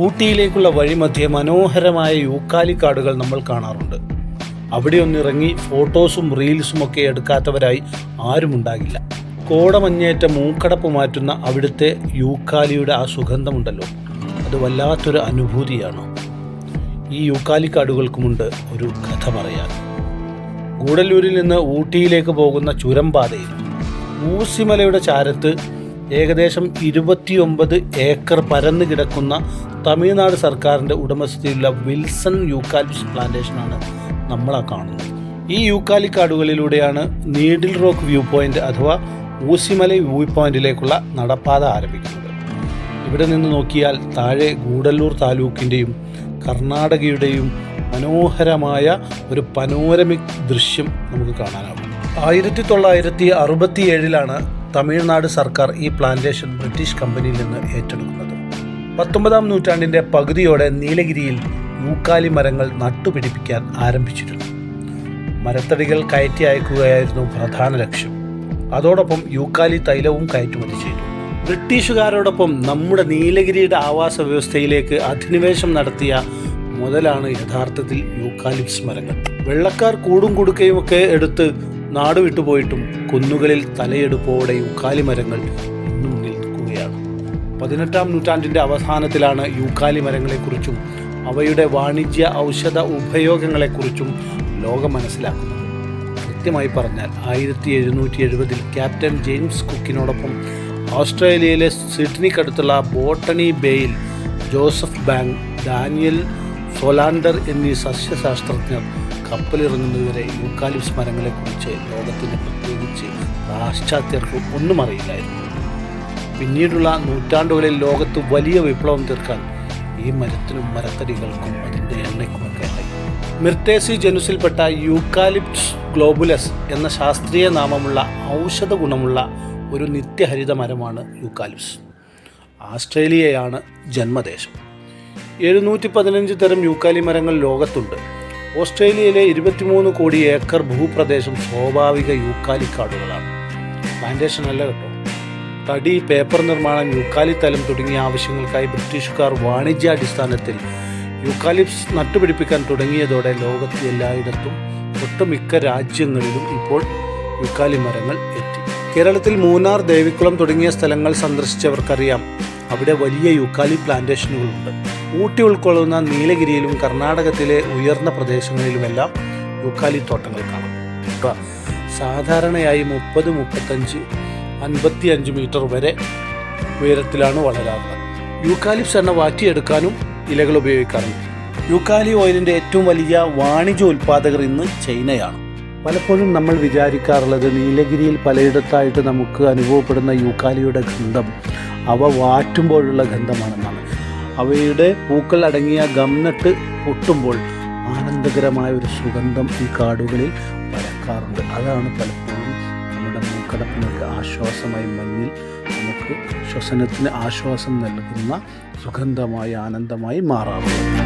ഊട്ടിയിലേക്കുള്ള വഴിമധ്യേ മനോഹരമായ യൂക്കാലി കാടുകൾ നമ്മൾ കാണാറുണ്ട്. അവിടെ ഒന്നിറങ്ങി ഫോട്ടോസും റീൽസും ഒക്കെ എടുക്കാത്തവരായി ആരുമുണ്ടാകില്ല. കോടമഞ്ഞേറ്റ മൂക്കടപ്പ് മാറ്റുന്ന അവിടുത്തെ യൂക്കാലിയുടെ ആ സുഗന്ധമുണ്ടല്ലോ, അത് വല്ലാത്തൊരു അനുഭൂതിയാണ്. ഈ യൂക്കാലി കാടുകൾക്കുമുണ്ട് ഒരു കഥ പറയാൻ. ഗൂഡല്ലൂരിൽ നിന്ന് ഊട്ടിയിലേക്ക് പോകുന്ന ചുരം പാതയിൽ ഊസിമലയുടെ ചാരത്ത് ഏകദേശം 29 ഏക്കർ പരന്നു കിടക്കുന്ന തമിഴ്നാട് സർക്കാരിൻ്റെ ഉടമസ്ഥതയിലുള്ള വിൽസൺ യൂക്കാലിപ്സ് പ്ലാന്റേഷനാണ് നമ്മളാ കാണുന്നത്. ഈ യൂക്കാലി കാടുകളിലൂടെയാണ് നീഡിൽ റോക്ക് വ്യൂ പോയിന്റ് അഥവാ ഊസിമല വ്യൂ പോയിന്റിലേക്കുള്ള നടപ്പാത ആരംഭിക്കുന്നത്. ഇവിടെ നിന്ന് നോക്കിയാൽ താഴെ ഗൂഡല്ലൂർ താലൂക്കിൻ്റെയും കർണാടകയുടെയും മനോഹരമായ ഒരു പനോരമിക് ദൃശ്യം നമുക്ക് കാണാനാകും. 1967 തമിഴ്നാട് സർക്കാർ ഈ പ്ലാന്റേഷൻ ബ്രിട്ടീഷ് കമ്പനിയിൽ നിന്ന് ഏറ്റെടുക്കുന്നത്. 19-ാം നൂറ്റാണ്ടിൻ്റെ പകുതിയോടെ നീലഗിരിയിൽ യൂക്കാലി മരങ്ങൾ നട്ടുപിടിപ്പിക്കാൻ ആരംഭിച്ചിരുന്നു. മരത്തടികൾ കയറ്റി അയക്കുകയായിരുന്നു പ്രധാന ലക്ഷ്യം. അതോടൊപ്പം യൂക്കാലി തൈലവും കയറ്റുമതി ചെയ്തു. ബ്രിട്ടീഷുകാരോടൊപ്പം നമ്മുടെ നീലഗിരിയുടെ ആവാസ വ്യവസ്ഥയിലേക്ക് അധിനിവേശം നടത്തിയ മുതലാണ് യഥാർത്ഥത്തിൽ യൂക്കാലിപ്സ് മരങ്ങൾ. വെള്ളക്കാർ കൂടും കുടുക്കയും ഒക്കെ എടുത്ത് നാട് വിട്ടുപോയിട്ടും കുന്നുകളിൽ തലയെടുപ്പോടെ യൂക്കാലി മരങ്ങൾ ഇന്നും നിൽക്കുകയാണ്. 18-ാം നൂറ്റാണ്ടിൻ്റെ അവസാനത്തിലാണ് യൂക്കാലി മരങ്ങളെക്കുറിച്ചും അവയുടെ വാണിജ്യ ഔഷധ ഉപയോഗങ്ങളെക്കുറിച്ചും ലോകം മനസ്സിലാക്കുന്നത്. കൃത്യമായി പറഞ്ഞാൽ 1770 ക്യാപ്റ്റൻ ജെയിംസ് കുക്കിനോടൊപ്പം ഓസ്ട്രേലിയയിലെ സിഡ്നിക്കടുത്തുള്ള ബോട്ടണി ബേയിൽ ജോസഫ് ബാങ്, ഡാനിയൽ സോലാൻഡർ എന്നീ സസ്യശാസ്ത്രജ്ഞർ കപ്പലിറങ്ങുന്നതുവരെ യൂക്കാലിപ്സ് മരങ്ങളെക്കുറിച്ച് ലോകത്തിന്, പ്രത്യേകിച്ച് പാശ്ചാത്യർക്കും ഒന്നും അറിയില്ലായിരുന്നു. പിന്നീടുള്ള നൂറ്റാണ്ടുകളിൽ ലോകത്ത് വലിയ വിപ്ലവം തീർക്കാൻ ഈ മരത്തിനും മരത്തടികൾക്കും അതിൻ്റെ എണ്ണയ്ക്കുമൊക്കെ ആയി. മിർട്ടേസി ജനുസിൽപ്പെട്ട യൂക്കാലിപ്റ്റസ് ഗ്ലോബുലസ് എന്ന ശാസ്ത്രീയ നാമമുള്ള ഔഷധ ഗുണമുള്ള ഒരു നിത്യഹരിത മരമാണ് യൂക്കാലിപ്സ്. ആസ്ട്രേലിയയാണ് ജന്മദേശം. 715 തരം യൂക്കാലി മരങ്ങൾ ലോകത്തുണ്ട്. ഓസ്ട്രേലിയയിലെ 23 കോടി ഏക്കർ ഭൂപ്രദേശം സ്വാഭാവിക യൂക്കാലി കാടുകളാണ്. പ്ലാന്റേഷൻ അല്ല കേട്ടോ. തടി, പേപ്പർ നിർമ്മാണം, യൂക്കാലി തലം തുടങ്ങിയ ആവശ്യങ്ങൾക്കായി ബ്രിട്ടീഷുകാർ വാണിജ്യാടിസ്ഥാനത്തിൽ യൂക്കാലിപ്സ് നട്ടുപിടിപ്പിക്കാൻ തുടങ്ങിയതോടെ ലോകത്ത് എല്ലായിടത്തും ഒട്ടുമിക്ക രാജ്യങ്ങളിലും ഇപ്പോൾ യൂക്കാലി മരങ്ങൾ എത്തി. കേരളത്തിൽ മൂന്നാർ, ദേവികുളം തുടങ്ങിയ സ്ഥലങ്ങൾ സന്ദർശിച്ചവർക്കറിയാം, അവിടെ വലിയ യൂക്കാലി പ്ലാന്റേഷനുകളുണ്ട്. ഊട്ടി ഉൾക്കൊള്ളുന്ന നീലഗിരിയിലും കർണാടകത്തിലെ ഉയർന്ന പ്രദേശങ്ങളിലുമെല്ലാം യൂക്കാലി തോട്ടങ്ങൾ കാണാം. സാധാരണയായി 30, 35, 55 മീറ്റർ വരെ ഉയരത്തിലാണ് വളരാറുള്ളത്. യൂക്കാലിപ്സ് എണ്ണ വാറ്റിയെടുക്കാനും ഇലകൾ ഉപയോഗിക്കാറുണ്ട്. യൂക്കാലി ഓയിലിൻ്റെ ഏറ്റവും വലിയ വാണിജ്യ ഉൽപ്പാദകർ ഇന്ന് ചൈനയാണ്. പലപ്പോഴും നമ്മൾ വിചാരിക്കാറുള്ളത് നീലഗിരിയിൽ പലയിടത്തായിട്ട് നമുക്ക് അനുഭവപ്പെടുന്ന യൂക്കാലിയുടെ ഗന്ധം അവ വാറ്റുമ്പോഴുള്ള ഗന്ധമാണെന്നാണ്. അവയുടെ പൂക്കൾ അടങ്ങിയ ഗംനട്ട് പൊട്ടുമ്പോൾ ആനന്ദകരമായ ഒരു സുഗന്ധം ഈ കാടുകളിൽ പരക്കാറുണ്ട്. അതാണ് പലപ്പോഴും നമ്മുടെ മൂക്കടപ്പിനൊക്കെ ആശ്വാസമായി, മഞ്ഞിൽ നമുക്ക് ശ്വസനത്തിന് ആശ്വാസം നൽകുന്ന സുഗന്ധമായി, ആനന്ദമായി മാറാറുണ്ട്.